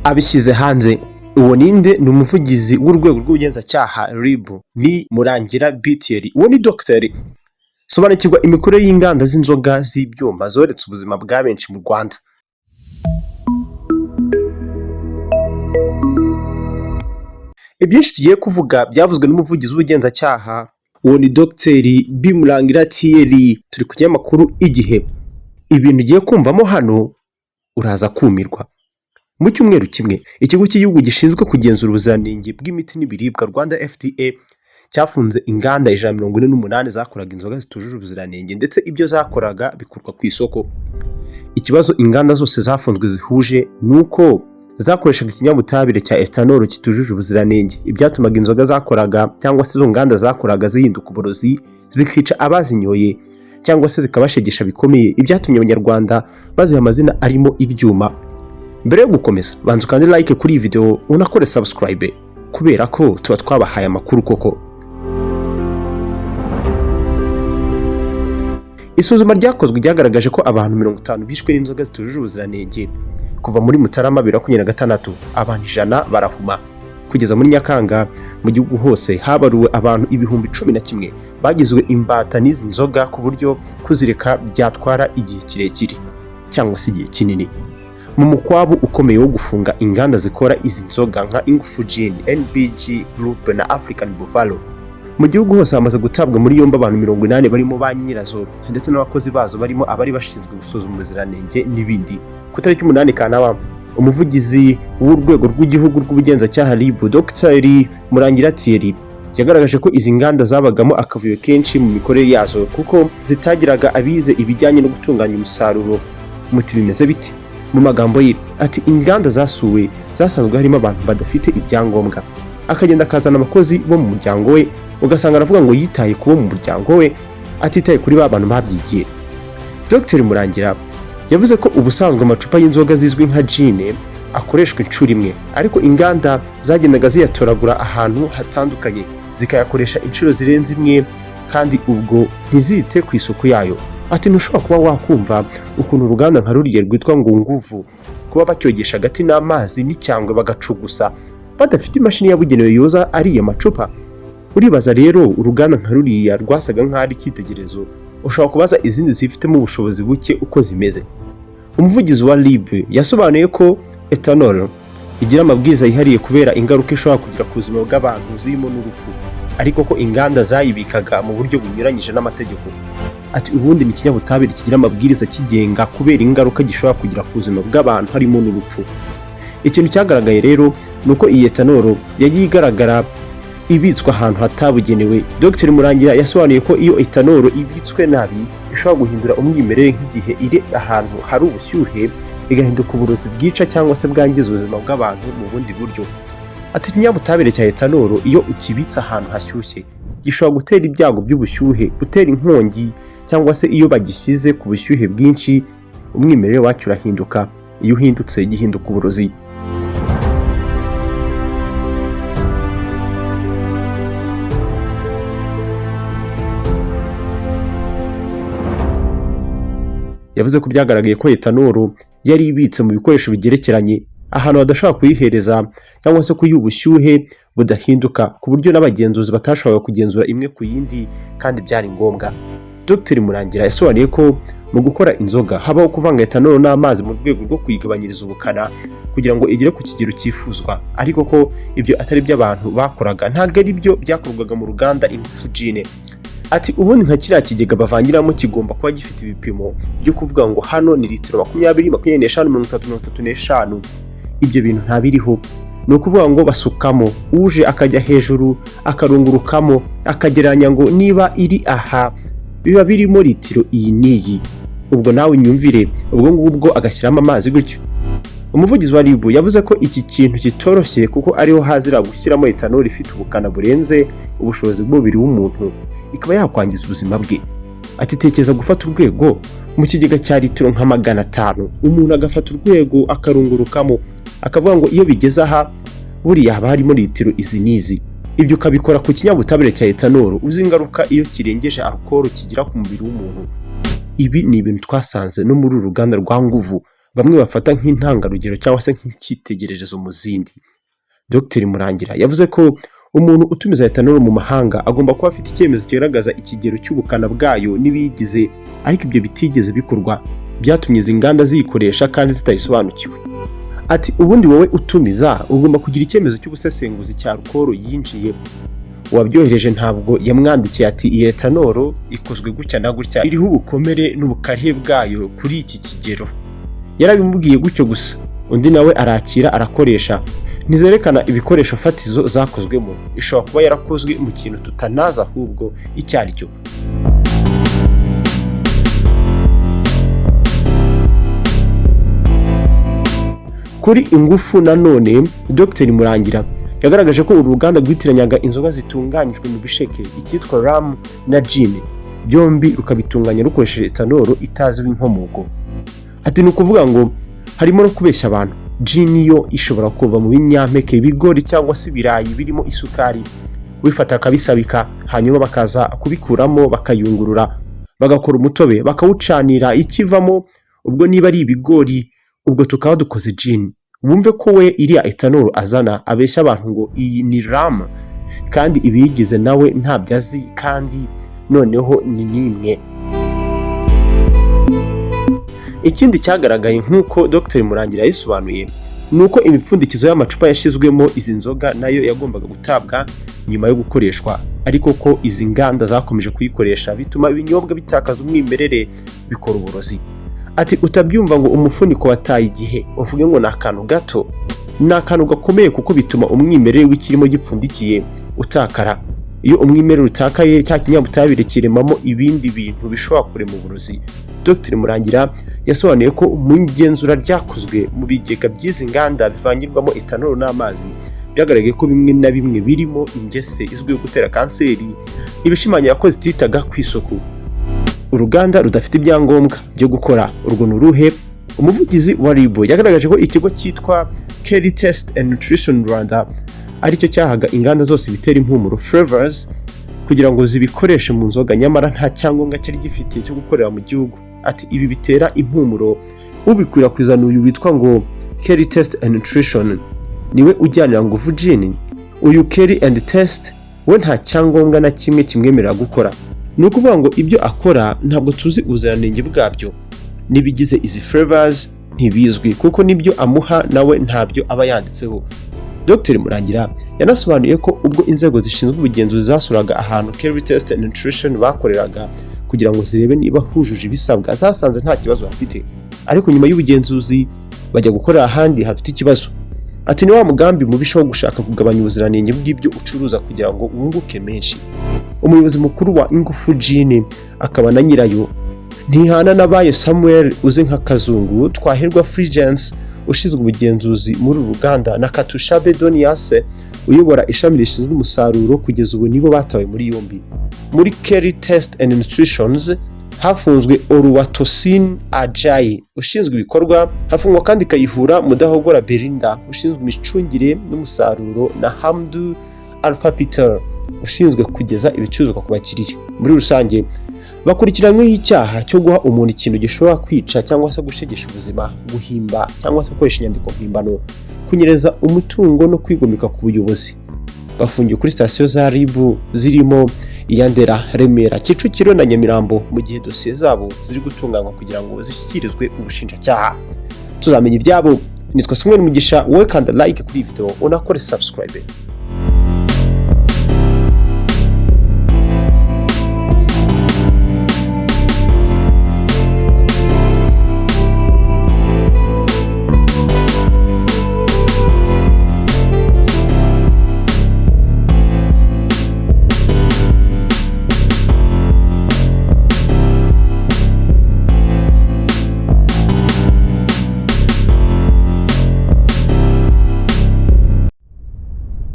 abishyize hanze. Uwo ninde? Ni umuvugizi w'urwego rw'ubugenzacyaha RIB, ni Murangira BTL. Uwo ni Dr. Sobanukirwa imikorere y'inganda z'inzoga z'ibyuma zoretse ubuzima bwa benshi mu Rwanda. Ibyinshi tugiye kuvuga byavuzwe n'umuvugizi w'ubugenzacyaha, uwo ni Dr. Murangira Thierry. Turi ku kinyamakuru Igihe. Ibintu ugiye kumvamo hano uraza kumirwa. Mu cyumweru kimwe, ikigo cy'igihugu gishinzwe kugenzura ubuziranenge bw'imiti n'ibiribwa Rwanda FDA cyafunze inganda 148 zakoraga inzoga zitujuje ubuziranenge, ndetse ibyo zakoraga bikurwa ku isoko. Ikibazo inganda zose zafunzwe zihuje nuko zakoreshaga ikinyabutabire cya ethanol kitujuje ubuziranenge, ibyatumaga inzoga zakoraga cyangwa se izo nganda zakoraga zihinduka uburozi, zikica abazinyoye cyangwa se zikabashegesha bikomeye, ibyatumye abanyarwanda baziha amazina arimo ibyuma. Mbere yo gukomeza, banza ukande like kuri iyi video, unakore subscribe kubera ko tuba twabahaye amakuru koko. Isuzuma ryakozwe ryagaragaje ko abantu 50 bishwe n'inzoga zitujuje ubuziranenge kuva muri Mutarama 2026, abantu 100 barahuma. Kugeza muri Nyakanga mu gihugu hose habaruwe abantu 11,000 bagizwe imbata n'izi nzoga, ku buryo kuzireka byatwara igihe kirekire cyangwa se igihe kinini. Mu mukwabu ukomeye wo gufunga inganda zikora izi nzoga nka Ingufu Gin, NBG Group na African Buffalo, mu gihugu hose hamaze gutabwa muri yombi abantu 80 barimo ba nyirazo ndetse n'abakozi bazo barimo abari bashinzwe gusuzuma ubuziranenge n'ibindi. Ku tariki 8 Kanama, umuvugizi w'urwego rw'igihugu rw'ubugenzacyaha RIB Dr. Murangira Thierry yagaragaje ko izi nganda zabagamo akavuyo kenshi mu mikorere yazo kuko zitagiraga abize ibijyanye no gutunganya umusaruro. Muti bimeze biti? Mu magambo ye ati inganda zasuwe zasanzwe harimo abantu badafite ibyangombwa, akagenda akazana abakozi bo mu muryango we, ugasanga aravuga ngo yitaye kubo mu muryango we atitaye kuri ba bantu babyigiye. Dr. Murangira yavuze ko ubusanzwe amacupa y'inzoga zizwi nka gin akoreshwa inshuro imwe, ariko inganda zagendaga ziyatoragura ahantu hatandukanye zikayakoresha inshuro zirenze imwe, kandi ubwo ntizite ku isuku yayo. Ati ntushobora kuba wakumva ukuntu uruganda nka ruriye rwitwa ngo Nguvu kuba bacyogesha agati n'amazi n'icyangwe bagacugusa badafite imashini yabugenewe yoza ariya macupa. Uribaza rero uruganda nka ruriya rwasaga nk'ari cyitegerezo, ushobora kubaza izindi zifitemo ubushobozi buke uko zimeze. Umuvugizi wa RIB yasobanuye ko ethanol igira amabwiriza yihariye kubera ingaruka ishobora kugira ku buzima bw'abantu zirimo n'urupfu, ariko ko inganda zayibikaga mu buryo bunyuranyije n'amategeko. Ati ubundi ni ikinyabutabire kigira amabwiriza kigenga kubera ingaruka gishobora kugira ku buzima bw'abantu harimo n'urupfu. Ikintu cyagaragaye rero nuko iyi ethanol yagiye igaragara ibitswe ahantu hatabugenewe. Dr. Murangira yasobanuye ko iyo ethanol ibitswe nabi ishobora guhindura umwimerere nk'igihe iri ahantu hari ubushyuhe, igahinduka uburozi bwica cyangwa se bwangiza ubuzima bw'abantu mu bundi buryo. Ati ikinyabutabire cya ethanol iyo ukibitse ahantu hashyushye gishobora gutera ibyago by'ubushyuhe, gutera inkongi, cyangwa se iyo bagishyize ku bushyuhe bwinshi umwimerere wacyo urahinduka. Iyo uhindutse gihinduka uburozi. Yavuze ko byagaragaye ko ethanol yari ibitse mu bikoresho bigerekeranye ahantu badashobora kuyihereza cyangwa se kuyiha ubushyuhe budahinduka, ku buryo n'abagenzuzi batashoboraga kugenzura imwe ku yindi kandi byari ngombwa. Dr. Murangira yasobanuye ko mu gukora inzoga habaho kuvanga ethanol n'amazi mu rwego rwo kuyigabanyiriza ubukana kugira ngo igere ku kigero cyifuzwa, ariko ko ibyo atari byo abantu bakoraga, ntabwo ari byo byakorwaga mu ruganda Ingufu Gin. Ati ubundi nka kiriya kigega bavangiramo kigomba kuba gifite ibipimo byo kuvuga ngo hano ni litiro 20, 25, 35. Ibyo bintu ntabiriho. Ni ukuvuga ngo basukamo, uje akajya hejuru akarungurukamo akagereranya ngo niba iri aha biba birimo litiro iyi n'iyi, ubwo nawe nyumvire, ubwo ngubwo agashyiramo amazi gutyo. Umuvugizi wa RIB yavuze ko iki kintu kitoroshye kuko ariho hazira gushyiramo ethanol ifite ubukana burenze ubushobozi bw'umubiri w'umuntu, ikaba yakwangiza ubuzima bwe. Ati tekeza gufata urwego mu kigega cya litiro nka 500, umuntu agafata urwego akarungurukamo akavuga ngo iyo bigeze aha buriya haba harimo litiro izi n'izi. Ibyo ukabikora ku kinyabutabire cya ethanol, uzi ingaruka iyo kirengeje alcohol kigira ku mubiri w'umuntu. Ibi ni ibintu twasanze no muri uruganda rwa Nguvu bamwe bafata nk'intangarugero cyangwa se nk'icyitegererezo mu zindi. Dr Murangira yavuze ko umuntu utumiza etanol mu mahanga agomba kuba afite icyemezo kigaragaza ikigero cy'ubukana bwayo n'ibiyigize, ariko ibyo bitigeze bikorwa, byatumye izi nganda ziyikoresha kandi zitayisobanukiwe. Ati ubundi wowe utumiza ugomba kugira icyemezo cy'ubusesenguzi cya alcohol yinjiye. Uwabyohereje ntabwo yamwandikiye ati iyi etanol ikozwe gutya na gutya, iriho ubukomere n'ubukarihe bwayo kuri iki kigero. Yarabimubwiye gutyo gusa, undi nawe arakira arakoresha. Ntizerekana ibikoresho fatizo zakozwemo, ishobora kuba yarakozwe mu kintu tutanaza ahubwo icyo ari cyo. Kuri ingufu nanone Dr Murangira yagaragaje ko uru ruganda rwitiranyaga inzoga zitunganyijwe mu bisheke, icyitwa rum na gin, byombi rukabitunganya rukoresheje etanol itazwi inkomoko. Ati ni ukuvuga ngo harimo no kubeshya abantu. Gin yo ishobora kuva mu binyampeke, ibigori cyangwa se ibirayi birimo isukari, wifata akabisabika, hanyuma bakaza kubikuramo bakayungurura, bagakora umutobe, bakawucanira, ikivamo ubwo niba ari ibigori ubwo tukaba dukoze gin. Wumve ko we iriya etanol azana abeshya abantu ngo iyi ni rum, kandi ibiyigize nawe ntabyo azi, kandi noneho ni nimwe. Ikindi cyagaragaye nk'uko Dr Murangira yayisobanuye ni uko imipfundikizo y'amacupa yashizwemo izi nzoga nayo yagombaga gutabwa nyuma yo gukoreshwa, ariko ko izi nganda zakomeje kuyikoresha bituma ibinyobwa bitakaza umwimerere, bikora uburozi. Ati utabyumva ngo umufuniko wataye igihe, uvuge ngo ni akantu gato. Ni akantu gakomeye kuko bituma umwimerere w'ikirimo gipfundikiye utakara. Iyo umwimerere utakaye, cya kinyabutabire kiremamo ibindi bintu bishobora kurema uburozi. Dr Murangira yasobanuye ko mu igenzura ryakozwe mu bigega by'izi nganda bivangirwamo etanol n'amazi, byagaragaye ko bimwe na bimwe birimo ingese izwiho gutera kanseri, ibishimangira ko zititaga ku isuku. Uruganda rudafite ibyangombwa byo gukora urwo nuruhe. Umuvugizi wa RIB yagaragaje ko ikigo cyitwa Télé Test and Nutrition Rwanda aricyo cyahaga inganda zose bitera impumuro flavors kugira ngo zibikoreshe mu nzoga, nyamara nta cyangombwa cyari gifite cyo gukorera mu gihugu. Ati ibi bitera impumuro, ubikwirakwiza n'uyu witwa ngo Télé Test and Nutrition, niwe ujyanira ngufu gin. Uyu Télé and Test we nta cyangombwa na kimwe kimwemerera gukora. Ni ukuvuga ngo ibyo akora ntabwo tuzi ubuziranenge bwabyo, n'ibigize izi flavors ntibizwi kuko nibyo amuha nawe ntabyo aba yanditseho. Dr Murangira yanasobanuye ko ubwo inzego zishinzwe ubugenzuzi zasuraga ahantu Télé Test and Nutrition bakoreraga kugira ngo zirebe niba hujuje ibisabwa, zasanze nta kibazo bafite, ariko nyuma y'ubugenzuzi bajya gukorera ahandi hafite ikibazo. Ati ni wa mugambi mubisha wo gushaka kugabanya ubuziranenge bw'ibyo ucuruza kugira ngo wunguke menshi. Umuyobozi mukuru wa Ingufu Gin akaba na nyirayo ntihana n'abayo Samuel uzi nka Kazungu, Twahirwa Fulgence ushinzwe ubugenzuzi muri Rwanda, na Katusha Bedoniase uyobora ishami rishinzwe umusaruro, kugeza ubu nibo batawe muri yombi. Muri Télé Test and Nutritions hafunzwe Oluwatosin Ajayi ushinzwe ibikorwa, hafungwa kandi Kayihura Mudahogora Belinda ushinzwe imicungire n'umusaruro, na Hamdu Alpha Peter ushinzwe kugeza ibicuruzwa ku bakiriya. Muri rusange bakurikiranyweho icyaha cyo guha umuntu ikintu gishobora kwica cyangwa se gushegesha ubuzima, guhimba cyangwa se gukoresha inyandiko mpimbano, kunyereza umutungo no kwigomeka ku buyobozi. Bafungiye kuri sitasiyo za RIB zirimo iya Ndera, Remera, Kicukiro na Nyamirambo, mu gihe dosiye zabo ziri gutunganywa kugira ngo zishyikirizwe ubushinjacyaha. Tuzamenya ibyabo. Nitwa Ismael Mugisha, wowe kanda like kuri video unakore subscribe.